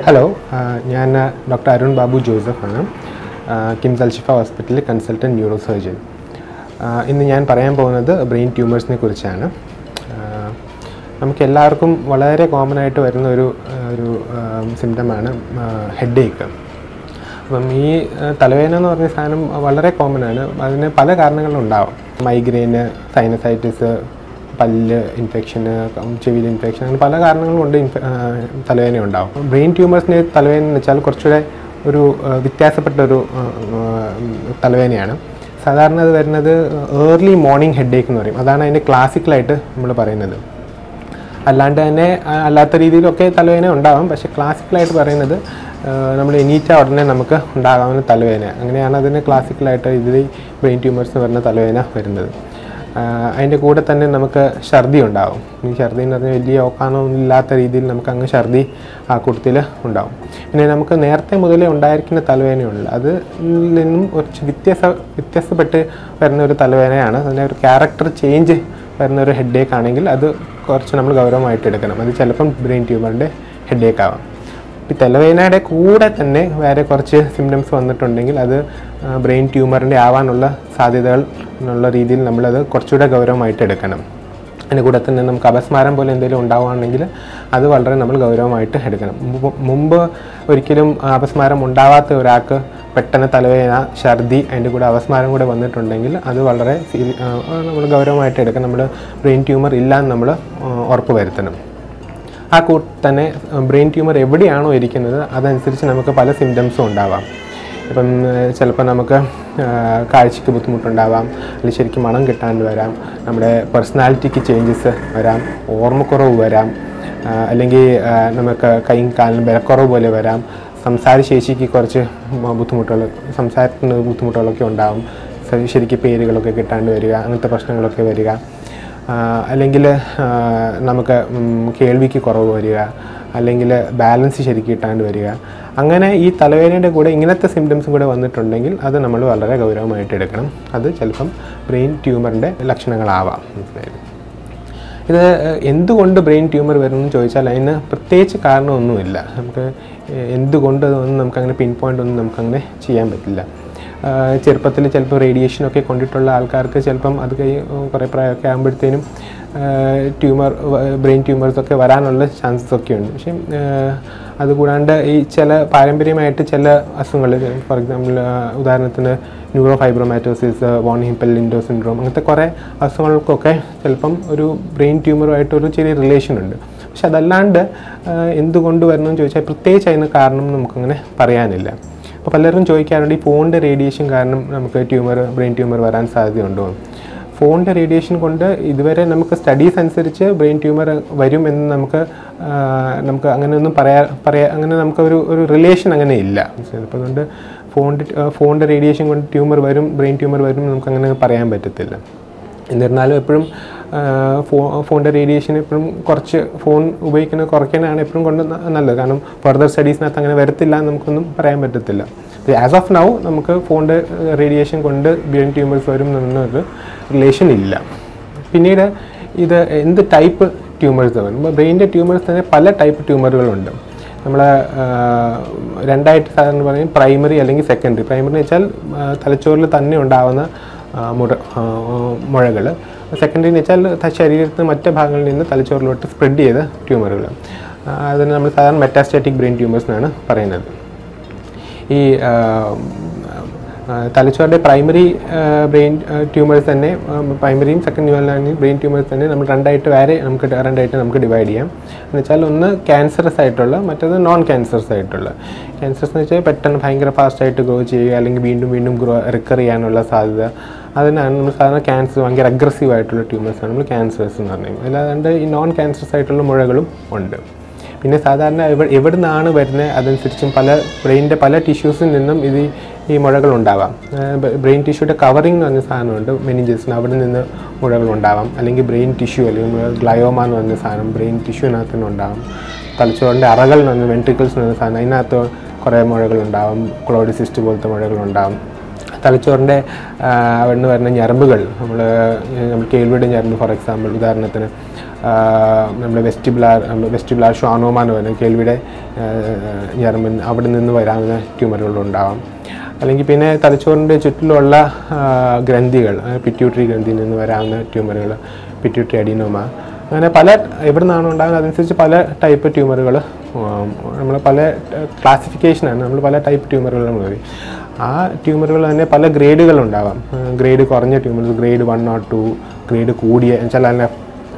Hello, ഞാൻ doctor Arun Babu ജോസഫാണ്. KIMS അൽ ഷിഫ ഹോസ്പിറ്റലിൽ consultant neuro surgeon. ഇന്ന് ഞാൻ പറയാൻ പോകുന്നത് ബ്രെയിൻ ട്യൂമേഴ്സിനെ കുറിച്ചാണ്. നമുക്കെല്ലാവർക്കും വളരെ കോമൺ ആയിട്ട് വരുന്ന ഒരു സിംറ്റമാണ് ഹെഡ് ഏക്ക്. അപ്പം ഈ തലവേദന എന്ന് പറഞ്ഞ സാധനം വളരെ കോമൺ ആണ്. അതിന് പല കാരണങ്ങളുണ്ടാവും. മൈഗ്രെയിന്, സൈനസൈറ്റിസ്, പല്ല് ഇൻഫെക്ഷന്, ചെവിയിൽ ഇൻഫെക്ഷൻ, അങ്ങനെ പല കാരണങ്ങളും കൊണ്ട് തലവേദന ഉണ്ടാവും. ബ്രെയിൻ ട്യൂമേഴ്സിൻ്റെ തലവേദന എന്ന് വെച്ചാൽ കുറച്ചുകൂടെ ഒരു വ്യത്യാസപ്പെട്ടൊരു തലവേദനയാണ്. സാധാരണ അത് വരുന്നത് ഏർലി മോർണിംഗ് ഹെഡ് ഏക്ക് എന്ന് പറയും. അതാണ് അതിൻ്റെ ക്ലാസിക്കലായിട്ട് നമ്മൾ പറയുന്നത്. അല്ലാണ്ട് തന്നെ അല്ലാത്ത രീതിയിലൊക്കെ തലവേദന ഉണ്ടാകും. പക്ഷേ ക്ലാസിക്കലായിട്ട് പറയുന്നത് നമ്മൾ എണീറ്റ ഉടനെ നമുക്ക് ഉണ്ടാകാവുന്ന തലവേദന, അങ്ങനെയാണ് അതിന് ക്ലാസിക്കലായിട്ട് ഇതിൽ ബ്രെയിൻ ട്യൂമേഴ്സ് എന്ന് പറഞ്ഞ തലവേദന വരുന്നത്. അതിൻ്റെ കൂടെ തന്നെ നമുക്ക് ഛർദി ഉണ്ടാകും. ഈ ഛർദി എന്ന് പറഞ്ഞാൽ വലിയ ഓക്കാനൊന്നും ഇല്ലാത്ത രീതിയിൽ നമുക്ക് അങ്ങ് ഛർദി ആ കൂട്ടത്തിൽ ഉണ്ടാകും. പിന്നെ നമുക്ക് നേരത്തെ മുതലേ ഉണ്ടായിരിക്കുന്ന തലവേദനയുണ്ട്. അതിൽ നിന്നും കുറച്ച് വ്യത്യാസപ്പെട്ട് വരുന്ന ഒരു തലവേദനയാണ്. അതിൻ്റെ ഒരു ക്യാരക്ടർ ചേഞ്ച് വരുന്ന ഒരു ഹെഡ് ഏക്ക് ആണെങ്കിൽ അത് കുറച്ച് നമ്മൾ ഗൗരവമായിട്ട് എടുക്കണം. അത് ചിലപ്പം ബ്രെയിൻ ട്യൂമറിൻ്റെ ഹെഡ് ഏക്ക് ആവാം. ഈ തലവേദനയുടെ കൂടെ തന്നെ വേറെ കുറച്ച് സിംറ്റംസ് വന്നിട്ടുണ്ടെങ്കിൽ അത് ബ്രെയിൻ ട്യൂമറിൻ്റെ ആവാനുള്ള സാധ്യതകൾ എന്നുള്ള രീതിയിൽ നമ്മളത് കുറച്ചുകൂടെ ഗൗരവമായിട്ട് എടുക്കണം. അതിൻ്റെ കൂടെ തന്നെ നമുക്ക് അപസ്മാരം പോലെ എന്തെങ്കിലും ഉണ്ടാവുകയാണെങ്കിൽ അത് വളരെ നമ്മൾ ഗൗരവമായിട്ട് എടുക്കണം. മുമ്പ് ഒരിക്കലും അപസ്മാരം ഉണ്ടാവാത്ത ഒരാൾക്ക് പെട്ടെന്ന് തലവേദന, ഛർദി, അതിൻ്റെ കൂടെ അപസ്മാരം കൂടെ വന്നിട്ടുണ്ടെങ്കിൽ അത് വളരെ നമ്മൾ ഗൗരവമായിട്ട് എടുക്കണം. നമ്മൾ ബ്രെയിൻ ട്യൂമർ ഇല്ലയെന്ന് നമ്മൾ ഉറപ്പ് വരുത്തണം. ആ കൂട്ടത്തിൽ തന്നെ ബ്രെയിൻ ട്യൂമർ എവിടെയാണോ ഇരിക്കുന്നത് അതനുസരിച്ച് നമുക്ക് പല സിംറ്റംസും ഉണ്ടാവാം. ഇപ്പം ചിലപ്പോൾ നമുക്ക് കാഴ്ചയ്ക്ക് ബുദ്ധിമുട്ടുണ്ടാവാം, അല്ലെങ്കിൽ ശരിക്കും മണം കിട്ടാണ്ട് വരാം, നമ്മുടെ പേഴ്സണാലിറ്റിക്ക് ചേഞ്ചസ് വരാം, ഓർമ്മക്കുറവ് വരാം, അല്ലെങ്കിൽ നമുക്ക് കൈയും കാലിനും ബലക്കുറവ് പോലെ വരാം, സംസാരശേഷിക്ക് കുറച്ച് സംസാരത്തിന് ബുദ്ധിമുട്ടുകളൊക്കെ ഉണ്ടാകും, ശരിക്കും പേരുകളൊക്കെ കിട്ടാണ്ട് വരിക, അങ്ങനത്തെ പ്രശ്നങ്ങളൊക്കെ വരിക, അല്ലെങ്കിൽ നമുക്ക് കേൾവിക്ക് കുറവ് വരിക, അല്ലെങ്കിൽ ബാലൻസ് ശരിക്കും കിട്ടാണ്ട് വരിക. അങ്ങനെ ഈ തലവേദനയുടെ കൂടെ ഇങ്ങനത്തെ സിംറ്റംസും കൂടെ വന്നിട്ടുണ്ടെങ്കിൽ അത് നമ്മൾ വളരെ ഗൗരവമായിട്ട് എടുക്കണം. അത് ചിലപ്പം ബ്രെയിൻ ട്യൂമറിൻ്റെ ലക്ഷണങ്ങളാവാം. മനസ്സിലായത്? ഇത് എന്തുകൊണ്ട് ബ്രെയിൻ ട്യൂമർ വരുമെന്ന് ചോദിച്ചാൽ അതിന് പ്രത്യേകിച്ച് കാരണമൊന്നുമില്ല. നമുക്ക് എന്തുകൊണ്ട് അതൊന്നും നമുക്കങ്ങനെ പിൻ പോയിൻ്റ് ഒന്നും നമുക്കങ്ങനെ ചെയ്യാൻ പറ്റില്ല. ചെറുപ്പത്തിൽ ചിലപ്പോൾ റേഡിയേഷനൊക്കെ കൊണ്ടിട്ടുള്ള ആൾക്കാർക്ക് ചിലപ്പം അത് കുറേ പ്രായമൊക്കെ ആകുമ്പോഴത്തേനും ബ്രെയിൻ ട്യൂമേഴ്സൊക്കെ വരാനുള്ള ചാൻസസ് ഒക്കെ ഉണ്ട്. പക്ഷേ അതുകൂടാണ്ട് ഈ ചില പാരമ്പര്യമായിട്ട് ചില അസുഖങ്ങൾ, ഫോർ എക്സാമ്പിൾ ഉദാഹരണത്തിന് ന്യൂറോ ഫൈബ്രോമാറ്റോസിസ്, വോൺ ഹിപ്പൽ-ലിൻഡോ സിൻഡ്രോം, അങ്ങനത്തെ കുറേ അസുഖങ്ങൾക്കൊക്കെ ചിലപ്പം ഒരു ബ്രെയിൻ ട്യൂമറുമായിട്ടൊരു ചെറിയ റിലേഷൻ ഉണ്ട്. പക്ഷെ അതല്ലാണ്ട് എന്തുകൊണ്ട് വരണമെന്ന് ചോദിച്ചാൽ പ്രത്യേകിച്ച് അതിന് കാരണം നമുക്കങ്ങനെ പറയാനില്ല. അപ്പോൾ പലരും ചോദിക്കാറുണ്ട്, ഈ ഫോണിൻ്റെ റേഡിയേഷൻ കാരണം നമുക്ക് ബ്രെയിൻ ട്യൂമർ വരാൻ സാധ്യതയുണ്ടോ? ഫോണിൻ്റെ റേഡിയേഷൻ കൊണ്ട് ഇതുവരെ നമുക്ക് സ്റ്റഡീസ് അനുസരിച്ച് ബ്രെയിൻ ട്യൂമർ വരും എന്ന് നമുക്ക് അങ്ങനെയൊന്നും അങ്ങനെ നമുക്കൊരു റിലേഷൻ അങ്ങനെ ഇല്ല. അപ്പോൾ അതുകൊണ്ട് ഫോണിൻ്റെ റേഡിയേഷൻ കൊണ്ട് ബ്രെയിൻ ട്യൂമർ വരും നമുക്കങ്ങനെ പറയാൻ പറ്റത്തില്ല. എന്നിരുന്നാലും എപ്പോഴും ഫോണിൻ്റെ റേഡിയേഷൻ എപ്പോഴും ഫോൺ ഉപയോഗിക്കുന്നത് കുറയ്ക്കാനാണ് എപ്പോഴും കൊണ്ട് നല്ലത്. കാരണം ഫർദർ സ്റ്റഡീസിനകത്ത് അങ്ങനെ വരത്തില്ല എന്ന് നമുക്കൊന്നും പറയാൻ പറ്റത്തില്ല. ആസ് ഓഫ് നൗ നമുക്ക് ഫോണിൻ്റെ റേഡിയേഷൻ കൊണ്ട് ബ്രെയിൻ ട്യൂമേഴ്സ് വരും എന്നൊരു റിലേഷൻ ഇല്ല. പിന്നീട് ഇത് എന്ത് ടൈപ്പ് ട്യൂമേഴ്സ് വരും? ബ്രെയിനിൻ്റെ ട്യൂമേഴ്സ് തന്നെ പല ടൈപ്പ് ട്യൂമറുകളുണ്ട്. നമ്മൾ രണ്ടായിട്ട് സാധാരണ പറയും, പ്രൈമറി അല്ലെങ്കിൽ സെക്കൻഡറി. പ്രൈമറി എന്ന് വെച്ചാൽ തലച്ചോറിൽ തന്നെ ഉണ്ടാകുന്ന മുഴകൾ. സെക്കൻഡറി എന്ന് വെച്ചാൽ ശരീരത്തിന് മറ്റ് ഭാഗങ്ങളിൽ നിന്ന് തലച്ചോറിലോട്ട് സ്പ്രെഡ് ചെയ്ത ട്യൂമറുകൾ. അതിന് നമ്മൾ സാധാരണ മെറ്റാസ്റ്റാറ്റിക് ബ്രെയിൻ ട്യൂമേഴ്സ് എന്നാണ് പറയുന്നത്. ഈ തലച്ചോറിൻ്റെ പ്രൈമറി ബ്രെയിൻ ട്യൂമേഴ്സ് തന്നെ, പ്രൈമറിയും സെക്കൻഡറി ബ്രെയിൻ ട്യൂമേഴ്സ് തന്നെ നമ്മൾ രണ്ടായിട്ട് നമുക്ക് ഡിവൈഡ് ചെയ്യാം. എന്ന് വെച്ചാൽ ഒന്ന് ക്യാൻസറസ് ആയിട്ടുള്ള, മറ്റേത് നോൺ ക്യാൻസറസ് ആയിട്ടുള്ള. ക്യാൻസറസ് എന്ന് വെച്ചാൽ പെട്ടെന്ന് ഭയങ്കര ഫാസ്റ്റായിട്ട് ഗ്രോ ചെയ്യുക, അല്ലെങ്കിൽ വീണ്ടും റിക്കർ ചെയ്യാനുള്ള സാധ്യത. അതിനാണ് നമ്മൾ സാധാരണ ക്യാൻസർ, ഭയങ്കര അഗ്രസീവ് ആയിട്ടുള്ള ട്യൂമേഴ്സാണ് നമ്മൾ ക്യാൻസേഴ്സ് എന്ന് പറയുന്നത്. അല്ലാണ്ട് ഈ നോൺ ക്യാൻസറസ് ആയിട്ടുള്ള മുഴകളും ഉണ്ട്. പിന്നെ സാധാരണ എവിടെ നിന്നാണ് വരുന്നത് അതനുസരിച്ചും ബ്രെയിനിൻ്റെ പല ടിഷ്യൂസിൽ നിന്നും ഈ മുഴകളുണ്ടാവാം. ബ്രെയിൻ ടിഷ്യൂയുടെ കവറിംഗ് എന്ന് പറഞ്ഞ സാധനമുണ്ട് മെനിഞ്ചസിന്, അവിടെ നിന്ന് മുഴകളുണ്ടാവാം. അല്ലെങ്കിൽ ബ്രെയിൻ ടിഷ്യൂ, അല്ലെങ്കിൽ ഗ്ലയോമ എന്ന് പറഞ്ഞ സാധനം ബ്രെയിൻ ടിഷ്യൂവിനകത്ത് തന്നെ ഉണ്ടാകും. തലച്ചോറിൻ്റെ അറകൾ എന്ന് പറഞ്ഞ വെൻട്രിക്കിൾസ് എന്ന് പറഞ്ഞ സാധനം, അതിനകത്ത് കുറേ മുഴകളുണ്ടാകും. ക്ലോഡിസിസ്റ്റ് പോലത്തെ മുഴകളുണ്ടാകും. തലച്ചോറിൻ്റെ അവിടെ നിന്ന് വരുന്ന ഞരമ്പുകൾ നമ്മൾ കേൾവിയുടെ ഞരമ്പ് ഫോർ എക്സാമ്പിൾ ഉദാഹരണത്തിന് നമ്മുടെ വെസ്റ്റിബുലാർ ഷ്വാനോമ എന്ന് പറയുന്നത് കേൾവിയുടെ ഞരമ്പിന് അവിടെ നിന്ന് വരാവുന്ന ട്യൂമറുകളുണ്ടാവാം. അല്ലെങ്കിൽ പിന്നെ തലച്ചോറിൻ്റെ ചുറ്റിലുള്ള ഗ്രന്ഥികൾ പിറ്റ്യൂട്ടറി ഗ്രന്ഥിയിൽ നിന്ന് വരാവുന്ന ട്യൂമറുകൾ പിറ്റ്യൂട്ടറി അഡിനോമ, അങ്ങനെ പല എവിടെ നിന്നാണ് ഉണ്ടാകുന്നത് അതനുസരിച്ച് പല ടൈപ്പ് ട്യൂമറുകൾ നമ്മൾ പല ക്ലാസിഫിക്കേഷനാണ്, നമ്മൾ പല ടൈപ്പ് ട്യൂമറുകൾ നമ്മൾ പറയും. ആ ട്യൂമറുകൾ തന്നെ പല ഗ്രേഡുകളുണ്ടാവാം. ഗ്രേഡ് കുറഞ്ഞ ട്യൂമേഴ്സ്, ഗ്രേഡ് 1 or 2, ഗ്രേഡ് കൂടിയ ചില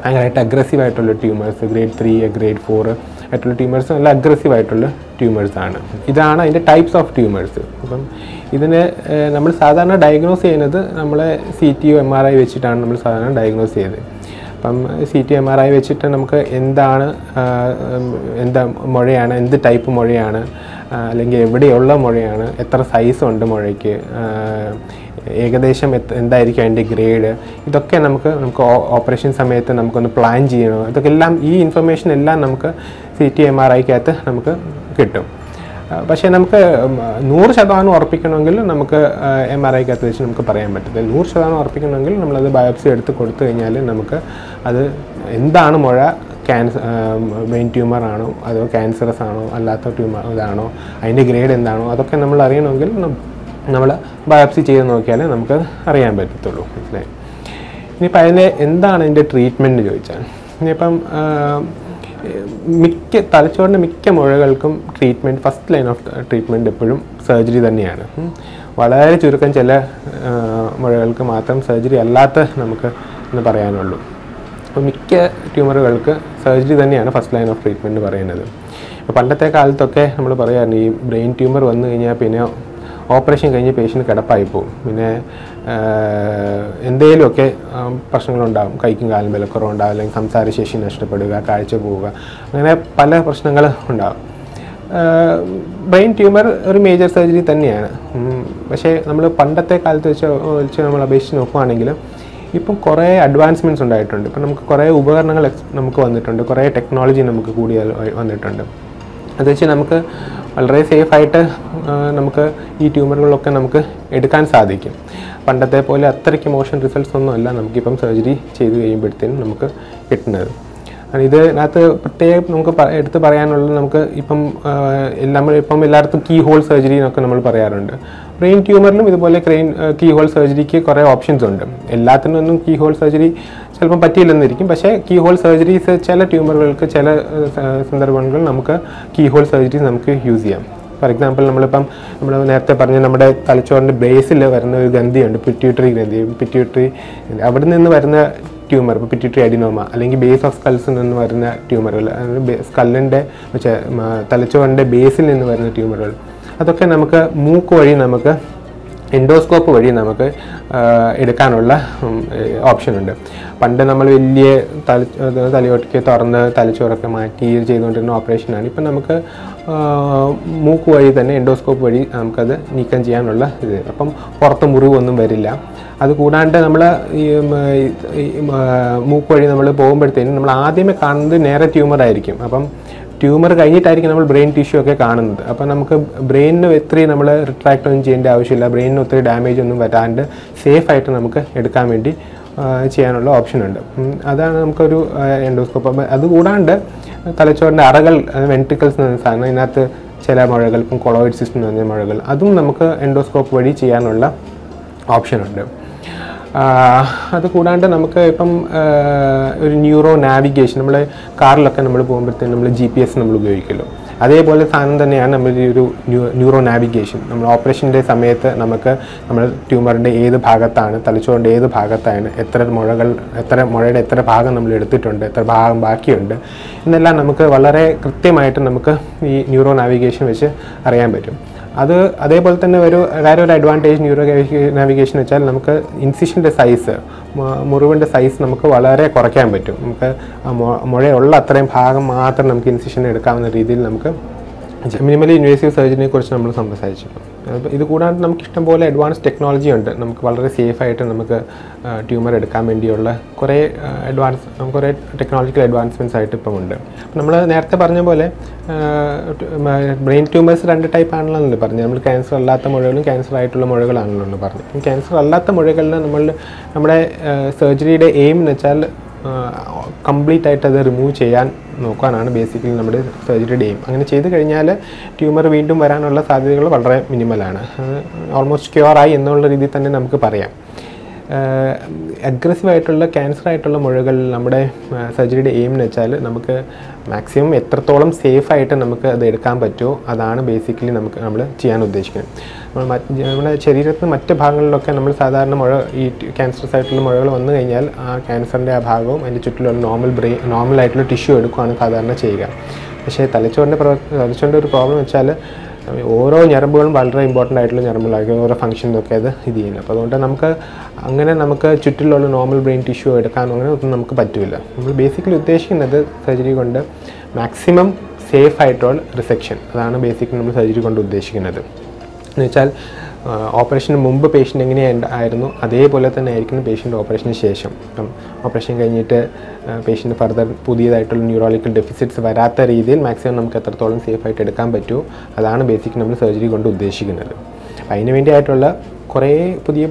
ഭയങ്കരമായിട്ട് അഗ്രസീവായിട്ടുള്ള ട്യൂമേഴ്സ്, ഗ്രേഡ് 3, ഗ്രേഡ് 4 ആയിട്ടുള്ള ട്യൂമേഴ്സ് നല്ല അഗ്രസീവായിട്ടുള്ള ട്യൂമേഴ്സാണ്. ഇതാണ് അതിൻ്റെ ടൈപ്സ് ഓഫ് ട്യൂമേഴ്സ്. അപ്പം ഇതിന് നമ്മൾ സാധാരണ ഡയഗ്നോസ് ചെയ്യുന്നത് നമ്മളെ CT MRI വെച്ചിട്ടാണ് നമ്മൾ സാധാരണ ഡയഗ്നോസ് ചെയ്തത്. അപ്പം CT MRI വെച്ചിട്ട് നമുക്ക് എന്താ മുഴയാണ്, എന്ത് ടൈപ്പ് മുഴയാണ്, അല്ലെങ്കിൽ എവിടെയുള്ള മുഴയാണ്, എത്ര സൈസുണ്ട് മുഴയ്ക്ക്, ഏകദേശം എന്തായിരിക്കും അതിൻ്റെ ഗ്രേഡ്, ഇതൊക്കെ നമുക്ക് ഓപ്പറേഷൻ സമയത്ത് നമുക്കൊന്ന് പ്ലാൻ ചെയ്യണം. ഇതൊക്കെ എല്ലാം ഈ ഇൻഫർമേഷൻ എല്ലാം നമുക്ക് CT MRIക്കകത്ത് നമുക്ക് കിട്ടും. പക്ഷേ നമുക്ക് 100% ഉറപ്പിക്കണമെങ്കിൽ നമുക്ക് MRIക്കകത്ത് വെച്ച് നമുക്ക് പറയാൻ പറ്റത്തില്ല. 100% ഉറപ്പിക്കണമെങ്കിൽ നമ്മളത് ബയോപ്സി എടുത്ത് കൊടുത്തു കഴിഞ്ഞാൽ നമുക്ക് അത് എന്താണ് മുഴ, ബ്രെയിൻ ട്യൂമർ ആണോ അതോ ക്യാൻസറസ് ആണോ അല്ലാത്ത ട്യൂമർ ഇതാണോ, അതിൻ്റെ ഗ്രേഡ് എന്താണോ, അതൊക്കെ നമ്മൾ അറിയണമെങ്കിൽ നമ്മൾ ബയോപ്സി ചെയ്ത് നോക്കിയാലേ നമുക്ക് അറിയാൻ പറ്റത്തുള്ളൂ. മനസ്സിലായി? ഇനിയിപ്പോൾ അതിൻ്റെ എന്താണ് അതിൻ്റെ ട്രീറ്റ്മെൻറ്റ് ചോദിച്ചാൽ, ഇനിയിപ്പം തലച്ചോറിൻ്റെ മിക്ക മുഴകൾക്കും treatment, first line of treatment എപ്പോഴും സർജറി തന്നെയാണ്. വളരെ ചുരുക്കം ചില മുഴകൾക്ക് മാത്രം സർജറി അല്ലാത്ത നമുക്ക് എന്ന് പറയാനുള്ളൂ. അപ്പോൾ മിക്ക ട്യൂമറുകൾക്ക് സർജറി തന്നെയാണ് ഫസ്റ്റ് ലൈൻ ഓഫ് ട്രീറ്റ്മെൻറ്റ് പറയുന്നത്. ഇപ്പോൾ പണ്ടത്തെ കാലത്തൊക്കെ നമ്മൾ പറയാറുണ്ട് ഈ ബ്രെയിൻ ട്യൂമർ വന്നു കഴിഞ്ഞാൽ പിന്നെ ഓപ്പറേഷൻ കഴിഞ്ഞ് പേഷ്യൻ്റ് കിടപ്പായി പോകും, പിന്നെ എന്തെങ്കിലുമൊക്കെ പ്രശ്നങ്ങളുണ്ടാകും, കൈക്കും കാലും ബലക്കുറവുണ്ടാകും, അല്ലെങ്കിൽ സംസാരശേഷി നഷ്ടപ്പെടുക, കാഴ്ച പോവുക, അങ്ങനെ പല പ്രശ്നങ്ങൾ ഉണ്ടാകും. ബ്രെയിൻ ട്യൂമർ ഒരു മേജർ സർജറി തന്നെയാണ്. പക്ഷേ നമ്മൾ പണ്ടത്തെ കാലത്ത് വെച്ച് നമ്മൾ അപേക്ഷിച്ച് നോക്കുകയാണെങ്കിൽ ഇപ്പം കുറേ അഡ്വാൻസ്മെൻറ്റ്സ് ഉണ്ടായിട്ടുണ്ട്. ഇപ്പം നമുക്ക് കുറേ ഉപകരണങ്ങൾ നമുക്ക് വന്നിട്ടുണ്ട്, കുറേ ടെക്നോളജി നമുക്ക് കൂടി വന്നിട്ടുണ്ട്. അത് വെച്ച് നമുക്ക് വളരെ സേഫായിട്ട് നമുക്ക് ഈ ട്യൂമറുകളൊക്കെ നമുക്ക് എടുക്കാൻ സാധിക്കും. പണ്ടത്തെ പോലെ അത്രയ്ക്ക് മോശം റിസൾട്ട്സ് ഒന്നുമല്ല നമുക്കിപ്പം സർജറി ചെയ്ത് കഴിയുമ്പോഴത്തേനും നമുക്ക് കിട്ടുന്നത്. ഇതിനകത്ത് പ്രത്യേകം നമുക്ക് എടുത്ത് പറയാനുള്ളത്, നമുക്ക് ഇപ്പം എല്ലായിടത്തും കീ ഹോൾ സർജറി എന്നൊക്കെ നമ്മൾ പറയാറുണ്ട്. ബ്രെയിൻ ട്യൂമറിലും ഇതുപോലെ കീ ഹോൾ സർജറിക്ക് കുറേ ഓപ്ഷൻസ് ഉണ്ട്. എല്ലാത്തിനൊന്നും കീ ഹോൾ സർജറി ചിലപ്പം പറ്റിയില്ലെന്നിരിക്കും, പക്ഷേ കീ ഹോൾ സർജറീസ് ചില ട്യൂമറുകൾക്ക് ചില സന്ദർഭങ്ങളിൽ നമുക്ക് കീ ഹോൾ സർജറീസ് നമുക്ക് യൂസ് ചെയ്യാം. ഫോർ എക്സാമ്പിൾ നമ്മൾ നേരത്തെ പറഞ്ഞ നമ്മുടെ തലച്ചോറിൻ്റെ ബേസിൽ വരുന്ന ഒരു ഗ്രന്ഥിയുണ്ട്, പിറ്റ്യൂട്ടറി ഗ്രന്ഥി. അവിടെ നിന്ന് വരുന്ന ട്യൂമർ, ഇപ്പോൾ പിറ്റ്യൂട്ടറി അഡിനോമ, അല്ലെങ്കിൽ ബേസ് ഓഫ് സ്കൾസിൽ നിന്ന് വരുന്ന ട്യൂമറുകൾ, സ്കല്ലിൻ്റെ തലച്ചോറിൻ്റെ ബേസിൽ നിന്ന് വരുന്ന ട്യൂമറുകൾ, അതൊക്കെ നമുക്ക് മൂക്ക് വഴി നമുക്ക് എൻഡോസ്കോപ്പ് വഴി നമുക്ക് എടുക്കാനുള്ള ഓപ്ഷനുണ്ട്. പണ്ട് നമ്മൾ വലിയ തലയോട്ടിക്ക് തുറന്ന് തലച്ചോറൊക്കെ മാറ്റി ചെയ്തുകൊണ്ടിരുന്ന ഓപ്പറേഷനാണ്. ഇപ്പം നമുക്ക് മൂക്ക് വഴി തന്നെ എൻഡോസ്കോപ്പ് വഴി നമുക്കത് നീക്കം ചെയ്യാനുള്ള ഇത്. അപ്പം പുറത്ത് മുറിവൊന്നും വരില്ല. അതുകൂടാണ്ട് നമ്മൾ ഈ മൂക്ക് വഴി നമ്മൾ പോകുമ്പോഴത്തേനും നമ്മൾ ആദ്യമേ കാണുന്നത് നേരെ ട്യൂമറായിരിക്കും. അപ്പം ട്യൂമർ കഴിഞ്ഞിട്ടായിരിക്കും നമ്മൾ ബ്രെയിൻ ടിഷ്യൂ ഒക്കെ കാണുന്നത്. അപ്പം നമുക്ക് ബ്രെയിനിന് ഒത്തിരി നമ്മൾ റിട്രാക്ട് ഒന്നും ചെയ്യേണ്ട ആവശ്യമില്ല, ബ്രെയിനിന് ഒത്തിരി ഡാമേജ് ഒന്നും വരാണ്ട് സേഫായിട്ട് നമുക്ക് എടുക്കാൻ വേണ്ടി ചെയ്യാനുള്ള ഓപ്ഷനുണ്ട്. അതാണ് നമുക്കൊരു എൻഡോസ്കോപ്പ്. അതുകൂടാണ്ട് തലച്ചോറിൻ്റെ അറകൾ, വെൻട്രിക്കിൾസ് എന്ന സാധനം, ഇതിനകത്ത് ചില മുഴകൾ, ഇപ്പം കൊളോയിഡ് സിസ്റ്റം എന്ന് പറഞ്ഞ മുഴകൾ, അതും നമുക്ക് എൻഡോസ്കോപ്പ് വഴി ചെയ്യാനുള്ള ഓപ്ഷനുണ്ട്. അതുകൂടാണ്ട് നമുക്ക് ഇപ്പം ഒരു ന്യൂറോ നാവിഗേഷൻ, നമ്മൾ കാറിലൊക്കെ നമ്മൾ പോകുമ്പോഴത്തേക്കും നമ്മൾ GPS നമ്മൾ ഉപയോഗിക്കുമല്ലോ, അതേപോലെ സാധനം തന്നെയാണ് നമ്മൾ ഒരു ന്യൂറോ നാവിഗേഷൻ. നമ്മൾ ഓപ്പറേഷൻ്റെ സമയത്ത് നമുക്ക് നമ്മൾ ട്യൂമറിൻ്റെ ഏത് ഭാഗത്താണ്, തലച്ചോറിൻ്റെ ഏത് ഭാഗത്താണ്, എത്ര മുഴയുടെ എത്ര ഭാഗം നമ്മൾ എടുത്തിട്ടുണ്ട്, എത്ര ഭാഗം ബാക്കിയുണ്ട് എന്നെല്ലാം നമുക്ക് വളരെ കൃത്യമായിട്ട് നമുക്ക് ഈ ന്യൂറോ നാവിഗേഷൻ വെച്ച് അറിയാൻ പറ്റും. അതേപോലെ തന്നെ ഒരു അഡ്വാൻറ്റേജ് ന്യൂറോ നാവിഗേഷൻ വെച്ചാൽ നമുക്ക് ഇൻസിഷൻ്റെ സൈസ്, മുറിവിൻ്റെ സൈസ് നമുക്ക് വളരെ കുറയ്ക്കാൻ പറ്റും. നമുക്ക് മുഴയുള്ള അത്രയും ഭാഗം മാത്രം നമുക്ക് ഇൻസിഷൻ എടുക്കാവുന്ന രീതിയിൽ നമുക്ക് മിനിമലി ഇൻവേസീവ് സർജറിനെ കുറിച്ച് നമ്മൾ സംസാരിച്ചു. ഇത് കൂടാതെ നമുക്ക് ഇഷ്ടംപോലെ അഡ്വാൻസ് ടെക്നോളജി ഉണ്ട്. നമുക്ക് വളരെ സേഫായിട്ട് നമുക്ക് ട്യൂമർ എടുക്കാൻ വേണ്ടിയുള്ള കുറേ ടെക്നോളജിക്കൽ അഡ്വാൻസ്മെൻറ്റ്സ് ആയിട്ട് ഇപ്പം ഉണ്ട്. നമ്മൾ നേരത്തെ പറഞ്ഞ പോലെ ബ്രെയിൻ ട്യൂമേഴ്സ് 2 ടൈപ്പ് ആണല്ലോ പറഞ്ഞത്. നമ്മൾ ക്യാൻസർ അല്ലാത്ത മുഴകളും ക്യാൻസർ ആയിട്ടുള്ള മുഴകളാണല്ലോ പറഞ്ഞത്. ക്യാൻസർ അല്ലാത്ത മുഴകളിൽ നമ്മുടെ സർജറിയുടെ എയിം എന്ന് വെച്ചാൽ കംപ്ലീറ്റ് ആയിട്ട് അത് റിമൂവ് ചെയ്യാൻ നോക്കാനാണ് ബേസിക്കലി നമ്മുടെ സർജറിയുടെ എയിം. അങ്ങനെ ചെയ്ത് കഴിഞ്ഞാൽ ട്യൂമർ വീണ്ടും വരാനുള്ള സാധ്യതകൾ വളരെ മിനിമലാണ്. ഓൾമോസ്റ്റ് ക്യൂറായി എന്നുള്ള രീതിയിൽ തന്നെ നമുക്ക് പറയാം. അഗ്രസീവായിട്ടുള്ള ക്യാൻസർ ആയിട്ടുള്ള മുഴകളിൽ നമ്മുടെ സർജറിയുടെ എയിം എന്ന് വെച്ചാൽ നമുക്ക് മാക്സിമം എത്രത്തോളം സേഫായിട്ട് നമുക്ക് അത് എടുക്കാൻ പറ്റുമോ അതാണ് ബേസിക്കലി നമ്മൾ ചെയ്യാൻ ഉദ്ദേശിക്കുന്നത്. നമ്മുടെ ശരീരത്തിന് മറ്റ് ഭാഗങ്ങളിലൊക്കെ നമ്മൾ സാധാരണ ഈ ക്യാൻസറസ് ആയിട്ടുള്ള മുഴകൾ വന്നു കഴിഞ്ഞാൽ ആ ക്യാൻസറിൻ്റെ ആ ഭാഗവും അതിൻ്റെ ചുറ്റിലുള്ള നോർമലായിട്ടുള്ള ടിഷ്യൂ എടുക്കുകയാണ് സാധാരണ ചെയ്യുക. പക്ഷേ തലച്ചോറിൻ്റെ ഒരു പ്രോബ്ലം വെച്ചാൽ ഓരോ ഞരമ്പുകളും വളരെ ഇമ്പോർട്ടൻ്റ് ആയിട്ടുള്ള ഞരമ്പുകളായിരിക്കും, ഓരോ ഫംഗ്ഷനൊക്കെ അത് ഇത് ചെയ്യുന്നത്. അപ്പോൾ അതുകൊണ്ട് നമുക്ക് ചുറ്റിലുള്ള നോർമൽ ബ്രെയിൻ ടിഷ്യൂ എടുക്കാനോ അങ്ങനെ ഒന്നും നമുക്ക് പറ്റില്ല. നമ്മൾ ബേസിക്കലി ഉദ്ദേശിക്കുന്നത് സർജറി കൊണ്ട് മാക്സിമം സേഫ് ആയിട്ടുള്ള റിസെക്ഷൻ, അതാണ് ബേസിക്കലി നമ്മൾ സർജറി കൊണ്ട് ഉദ്ദേശിക്കുന്നത്. എന്ന് വെച്ചാൽ ഓപ്പറേഷന് മുമ്പ് പേഷ്യൻ്റ് എങ്ങനെയായിരുന്നു അതേപോലെ തന്നെ ആയിരിക്കും പേഷ്യൻ്റ് ഓപ്പറേഷന് ശേഷം. ഇപ്പം ഓപ്പറേഷൻ കഴിഞ്ഞിട്ട് പേഷ്യൻ്റ് ഫർദർ പുതിയതായിട്ടുള്ള ന്യൂറോളജിക്കൽ ഡെഫിസിറ്റ്സ് വരാത്ത രീതിയിൽ മാക്സിമം നമുക്ക് എത്രത്തോളം സേഫായിട്ട് എടുക്കാൻ പറ്റുമോ അതാണ് ബേസിക്കലി നമ്മൾ സർജറി കൊണ്ട് ഉദ്ദേശിക്കുന്നത്. അതിന് വേണ്ടിയായിട്ടുള്ള കുറേ പുതിയ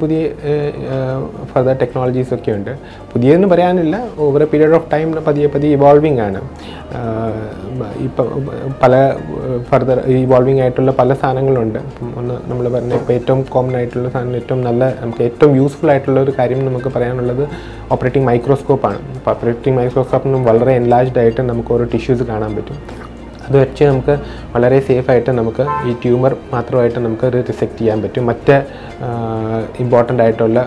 ഫർദർ ടെക്നോളജീസൊക്കെ ഉണ്ട്. പുതിയതെന്ന് പറയാനില്ല, over A period of time പതിയെ ഇവോൾവിങ് ആണ്. ഇപ്പം പല ഫർദർ ഇവോൾവിങ് ആയിട്ടുള്ള പല സാധനങ്ങളുണ്ട്. ഒന്ന് നമ്മൾ പറഞ്ഞ ഇപ്പോൾ ഏറ്റവും കോമൺ ആയിട്ടുള്ള സാധനം, നമുക്ക് ഏറ്റവും യൂസ്ഫുൾ ആയിട്ടുള്ള ഒരു കാര്യം നമുക്ക് പറയാനുള്ളത് ഓപ്പറേറ്റിംഗ് മൈക്രോസ്കോപ്പാണ്. അപ്പോൾ ഓപ്പറേറ്റിംഗ് മൈക്രോസ്കോപ്പിന് വളരെ എൻലാർജ്ഡ് ആയിട്ട് നമുക്ക് ഓരോ ടിഷ്യൂസ് കാണാൻ പറ്റും. അത് വെച്ച് നമുക്ക് വളരെ സേഫായിട്ട് നമുക്ക് ഈ ട്യൂമർ മാത്രമായിട്ട് നമുക്ക് റിസെക്റ്റ് ചെയ്യാൻ പറ്റും. മറ്റ് ഇമ്പോർട്ടൻ്റ് ആയിട്ടുള്ള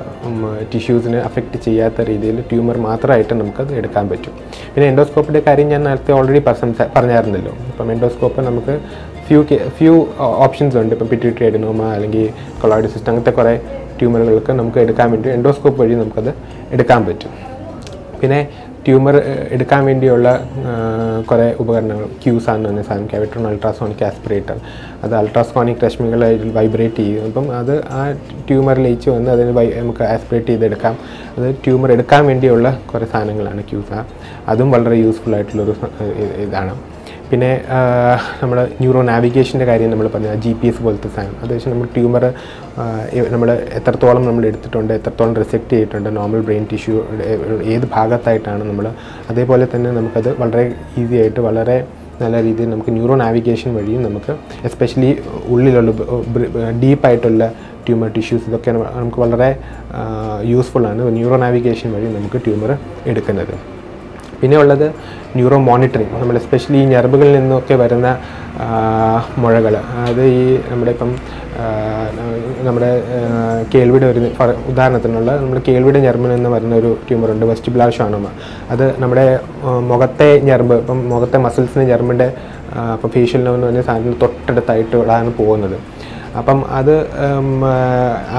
ടിഷ്യൂസിനെ അഫക്റ്റ് ചെയ്യാത്ത രീതിയിൽ ട്യൂമർ മാത്രമായിട്ട് നമുക്കത് എടുക്കാൻ പറ്റും. പിന്നെ എൻഡോസ്കോപ്പിൻ്റെ കാര്യം ഞാൻ നേരത്തെ ഓൾറെഡി പറഞ്ഞായിരുന്നല്ലോ. ഇപ്പം എൻഡോസ്കോപ്പ് നമുക്ക് ഫ്യൂ ഓപ്ഷൻസ് ഉണ്ട്. ഇപ്പം പിറ്റ്യൂട്ടറി അഡിനോമ അല്ലെങ്കിൽ കൊളോയിഡ് സിസ്റ്റം അങ്ങനത്തെ കുറേ ട്യൂമറുകൾക്ക് നമുക്ക് എടുക്കാൻ വേണ്ടി എൻഡോസ്കോപ്പ് വഴി നമുക്കത് എടുക്കാൻ പറ്റും. പിന്നെ ട്യൂമർ എടുക്കാൻ വേണ്ടിയുള്ള കുറേ ഉപകരണങ്ങൾ, ക്യൂസാൻ എന്ന് പറഞ്ഞ സാധനം, കാവിട്രോൺ അൾട്രാസോണിക് ആസ്പിറേറ്റർ, അത് അൾട്രാസോണിക് രശ്മികൾ വൈബ്രേറ്റ് ചെയ്യും. അപ്പം അത് ആ ട്യൂമറിൽ ലയിച്ച് വന്ന് അതിന് നമുക്ക് ആസ്പിറേറ്റ് ചെയ്തെടുക്കാം. അത് ട്യൂമർ എടുക്കാൻ വേണ്ടിയുള്ള കുറേ സാധനങ്ങളാണ് ക്യൂസ. അതും വളരെ യൂസ്ഫുൾ ആയിട്ടുള്ളൊരു ഇതാണ്. പിന്നെ നമ്മൾ ന്യൂറോ നാവിഗേഷൻ്റെ കാര്യം നമ്മൾ പറഞ്ഞാൽ GPS പോലത്തെ സാധനം, അത് വെച്ച് നമ്മൾ ട്യൂമർ നമ്മൾ എത്രത്തോളം നമ്മൾ എടുത്തിട്ടുണ്ട്, എത്രത്തോളം റിസെക്റ്റ് ചെയ്തിട്ടുണ്ട്, നോർമൽ ബ്രെയിൻ ടിഷ്യൂ ഏത് ഭാഗത്തായിട്ടാണ് നമ്മൾ, അതേപോലെ തന്നെ നമുക്കത് വളരെ ഈസി ആയിട്ട് വളരെ നല്ല രീതിയിൽ നമുക്ക് ന്യൂറോ നാവിഗേഷൻ വഴിയും നമുക്ക് എസ്പെഷ്യലി ഉള്ളിലുള്ള ഡീപ്പായിട്ടുള്ള ട്യൂമർ ടിഷ്യൂസ് ഇതൊക്കെ നമുക്ക് വളരെ യൂസ്ഫുള്ളാണ് ന്യൂറോ നാവിഗേഷൻ വഴി നമുക്ക് ട്യൂമർ എടുക്കുന്നത്. പിന്നെ ഉള്ളത് ന്യൂറോ മോണിറ്ററിങ്. നമ്മൾ എസ്പെഷ്യലി ഈ ഞരമ്പുകളിൽ നിന്നൊക്കെ വരുന്ന മുഴകൾ, അത് ഈ നമ്മുടെ കേൾവിയുടെ ഒരു ഉദാഹരണത്തിനുള്ള നമ്മുടെ കേൾവിയുടെ ഞരമ്പിൽ നിന്ന് വരുന്ന ഒരു ട്യൂമറുണ്ട്, വെസ്റ്റിബുലാർ ഷോണോമ. അത് നമ്മുടെ മുഖത്തെ ഞരമ്പ്, മുഖത്തെ മസിൽസിൻ്റെ ഞരമ്പിൻ്റെ ഫേഷ്യൽ നെർവ് എന്ന് പറഞ്ഞ സാധനത്തിന് തൊട്ടടുത്തായിട്ടാണ് പോകുന്നത്. അപ്പം അത്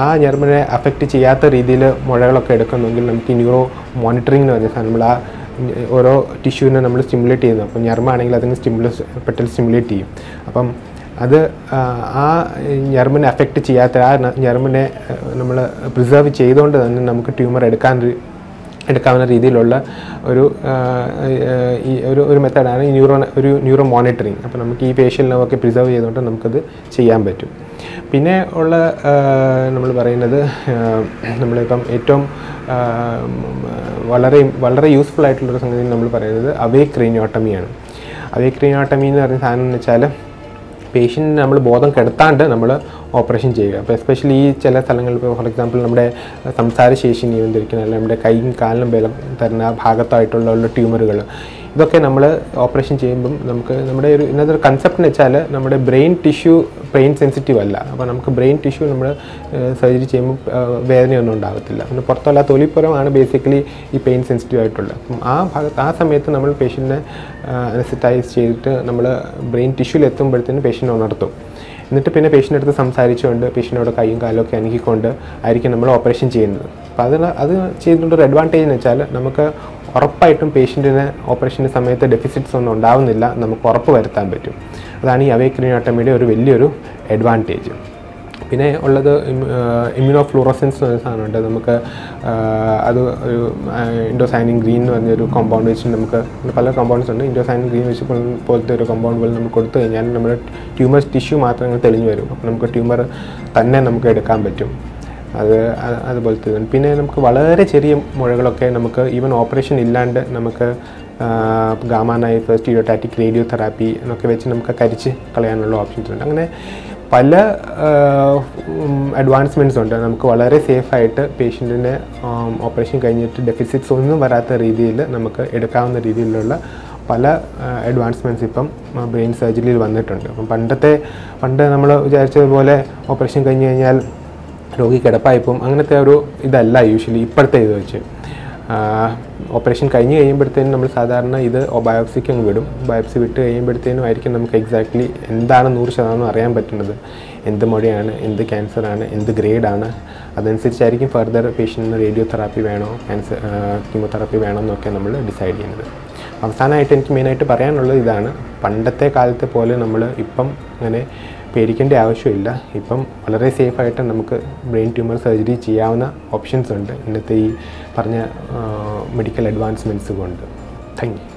ആ ഞരമ്പിനെ അഫക്റ്റ് ചെയ്യാത്ത രീതിയിൽ മുഴകളൊക്കെ എടുക്കുന്നെങ്കിൽ നമുക്ക് ഈ ന്യൂറോ മോണിറ്ററിംഗ് എന്ന് പറഞ്ഞ സാധനം, നമ്മൾ ആ ഓരോ ടിഷ്യൂവിനെ നമ്മൾ സ്റ്റിമുലേറ്റ് ചെയ്യുന്നു. അപ്പം ഞരമ്പാണെങ്കിൽ അതിന് പെട്ടെന്ന് സ്റ്റിമുലേറ്റ് ചെയ്യും. അപ്പം അത് ആ ഞരമ്പിനെ അഫക്റ്റ് ചെയ്യാത്ത ആ ഞരമ്പിനെ നമ്മൾ പ്രിസർവ് ചെയ്തുകൊണ്ട് തന്നെ നമുക്ക് ട്യൂമർ എടുക്കാവുന്ന രീതിയിലുള്ള ഒരു മെത്തേഡാണ് ഈ ന്യൂറോ മോണിറ്ററിങ്. അപ്പോൾ നമുക്ക് ഈ ഫേഷ്യൽ നെർവൊക്കെ പ്രിസർവ് ചെയ്തുകൊണ്ട് നമുക്കത് ചെയ്യാൻ പറ്റും. പിന്നെ ഉള്ള നമ്മൾ പറയുന്നത്, നമ്മളിപ്പം ഏറ്റവും വളരെ യൂസ്ഫുൾ ആയിട്ടുള്ളൊരു സംഗതി നമ്മൾ പറയുന്നത് അവേക്ക് ക്രേനിയോട്ടമിയാണ്. അവേക്ക് ക്രേനിയോട്ടമി എന്ന് പറയുന്ന സാധനം എന്ന് വെച്ചാൽ പേഷ്യൻറ്റിന് നമ്മൾ ബോധം കെടുത്താണ്ട് നമ്മൾ ഓപ്പറേഷൻ ചെയ്യുക. അപ്പോൾ എസ്പെഷ്യലി ഈ ചില സ്ഥലങ്ങളിൽ, ഇപ്പോൾ ഫോർ എക്സാമ്പിൾ നമ്മുടെ സംസാരശേഷി നിയന്ത്രിക്കുന്ന, അല്ലെങ്കിൽ നമ്മുടെ കൈയും കാലിനും ബലം തരുന്ന ഭാഗത്തായിട്ടുള്ള ട്യൂമറുകൾ, ഇതൊക്കെ നമ്മൾ ഓപ്പറേഷൻ ചെയ്യുമ്പം നമുക്ക് ഇന്നത്തെ ഒരു കൺസെപ്റ്റ് എന്ന് വെച്ചാൽ നമ്മുടെ ബ്രെയിൻ ടിഷ്യൂ സെൻസിറ്റീവ് അല്ല. അപ്പോൾ നമുക്ക് ബ്രെയിൻ ടിഷ്യൂ നമ്മൾ സർജറി ചെയ്യുമ്പോൾ വേദനയൊന്നും ഉണ്ടാകത്തില്ല. പിന്നെ പുറത്തുള്ള തൊലിപ്പുറമാണ് ബേസിക്കലി ഈ പെയിൻ സെൻസിറ്റീവ് ആയിട്ടുള്ളത്. അപ്പം ആ സമയത്ത് നമ്മൾ പേഷ്യൻറ്റിനെ അനസ്തറ്റൈസ് ചെയ്തിട്ട് നമ്മൾ ബ്രെയിൻ ടിഷ്യൂവിൽ എത്തുമ്പോഴത്തേന് പേഷ്യൻറ്റ് ഉണർത്തും. എന്നിട്ട് പിന്നെ പേഷ്യൻ്റെ അടുത്ത് സംസാരിച്ചുകൊണ്ട് പേഷ്യൻ്റോട് കൈയും കാലൊക്കെ അനക്കിക്കൊണ്ട് ആയിരിക്കും നമ്മൾ ഓപ്പറേഷൻ ചെയ്യുന്നത്. അപ്പോൾ അത് ചെയ്തിട്ടുള്ളൊരു അഡ്വാൻറ്റേജ് എന്ന് വെച്ചാൽ നമുക്ക് ഉറപ്പായിട്ടും പേഷ്യൻറ്റിന് ഓപ്പറേഷൻ്റെ സമയത്ത് ഡെഫിസിറ്റ്സ് ഒന്നും ഉണ്ടാവുന്നില്ല, നമുക്ക് ഉറപ്പ് വരുത്താൻ പറ്റും. അതാണ് ഈ അവേക്ക് ക്രേനിയോട്ടമിയുടെ ഒരു വലിയൊരു അഡ്വാൻറ്റേജ്. പിന്നെ ഉള്ളത് ഇമ്മ്യൂണോഫ്ലൂറസൻസ് എന്ന സാധനമുണ്ട്. നമുക്ക് അത് ഒരു ഇൻഡോസൈനിൻ ഗ്രീൻ എന്ന് പറഞ്ഞൊരു കോമ്പൗണ്ട് വെച്ച് നമുക്ക് പല കോമ്പൗണ്ട്സ് ഉണ്ട്. ഇൻഡോസൈനിൻ ഗ്രീൻ വെച്ച് പോലത്തെ ഒരു കോമ്പൗണ്ട് പോലെ നമുക്ക് കൊടുത്തു കഴിഞ്ഞാൽ നമ്മുടെ ട്യൂമർ ടിഷ്യൂ മാത്രം തെളിഞ്ഞു വരും. അപ്പോൾ നമുക്ക് ട്യൂമർ തന്നെ നമുക്ക് എടുക്കാൻ പറ്റും. അതുപോലത്തെ ഇതാണ്. പിന്നെ നമുക്ക് വളരെ ചെറിയ മുഴകളൊക്കെ നമുക്ക് ഈവൻ ഓപ്പറേഷൻ ഇല്ലാണ്ട് നമുക്ക് ഗാമാ നൈഫ്, സ്റ്റീരിയോടാറ്റിക് റേഡിയോ തെറാപ്പി എന്നൊക്കെ വെച്ച് നമുക്ക് കരിച്ച് കളയാനുള്ള ഓപ്ഷൻസ് ഉണ്ട്. അങ്ങനെ പല അഡ്വാൻസ്മെൻറ്റ്സ് ഉണ്ട്. നമുക്ക് വളരെ സേഫായിട്ട് പേഷ്യൻറ്റിൻ്റെ ഓപ്പറേഷൻ കഴിഞ്ഞിട്ട് ഡെഫിസിറ്റ്സ് ഒന്നും വരാത്ത രീതിയിൽ നമുക്ക് എടുക്കാവുന്ന രീതിയിലുള്ള പല അഡ്വാൻസ്മെൻറ്റ്സ് ഇപ്പം ബ്രെയിൻ സർജറിയിൽ വന്നിട്ടുണ്ട്. അപ്പം പണ്ട് നമ്മൾ വിചാരിച്ചതുപോലെ ഓപ്പറേഷൻ കഴിഞ്ഞ് കഴിഞ്ഞാൽ രോഗി കിടപ്പായിപ്പം അങ്ങനത്തെ ഒരു ഇതല്ല യൂഷ്വലി ഇപ്പോഴത്തെ ഇത് വെച്ച്. ഓപ്പറേഷൻ കഴിഞ്ഞ് കഴിയുമ്പോഴത്തേനും നമ്മൾ സാധാരണ ഇത് ബയോപ്സിക്ക് അങ്ങ് വിടും. ബയോപ്സി വിട്ട് കഴിയുമ്പോഴത്തേനും ആയിരിക്കും നമുക്ക് എക്സാക്ട്ലി എന്താണ് 100% അറിയാൻ പറ്റുന്നത്. എന്ത് മുഴയാണ്, എന്ത് ക്യാൻസറാണ്, എന്ത് ഗ്രേഡാണ്. അതനുസരിച്ചായിരിക്കും ഫർദർ പേഷ്യൻറ്റിന് റേഡിയോ തെറാപ്പി വേണോ, കീമോതെറാപ്പി വേണോ എന്നൊക്കെ നമ്മൾ ഡിസൈഡ് ചെയ്യുന്നത്. അവസാനമായിട്ട് എനിക്ക് മെയിനായിട്ട് പറയാനുള്ളത് ഇതാണ്. പണ്ടത്തെ കാലത്തെ പോലെ നമ്മൾ ഇപ്പം അങ്ങനെ പേടിക്കേണ്ട ആവശ്യമില്ല. ഇപ്പം വളരെ സേഫായിട്ട് നമുക്ക് ബ്രെയിൻ ട്യൂമർ സർജറി ചെയ്യാവുന്ന ഓപ്ഷൻസ് ഉണ്ട് ഇന്നത്തെ ഈ പറഞ്ഞ മെഡിക്കൽ അഡ്വാൻസ്മെൻറ്റ്സ് കൊണ്ട്. Thank you.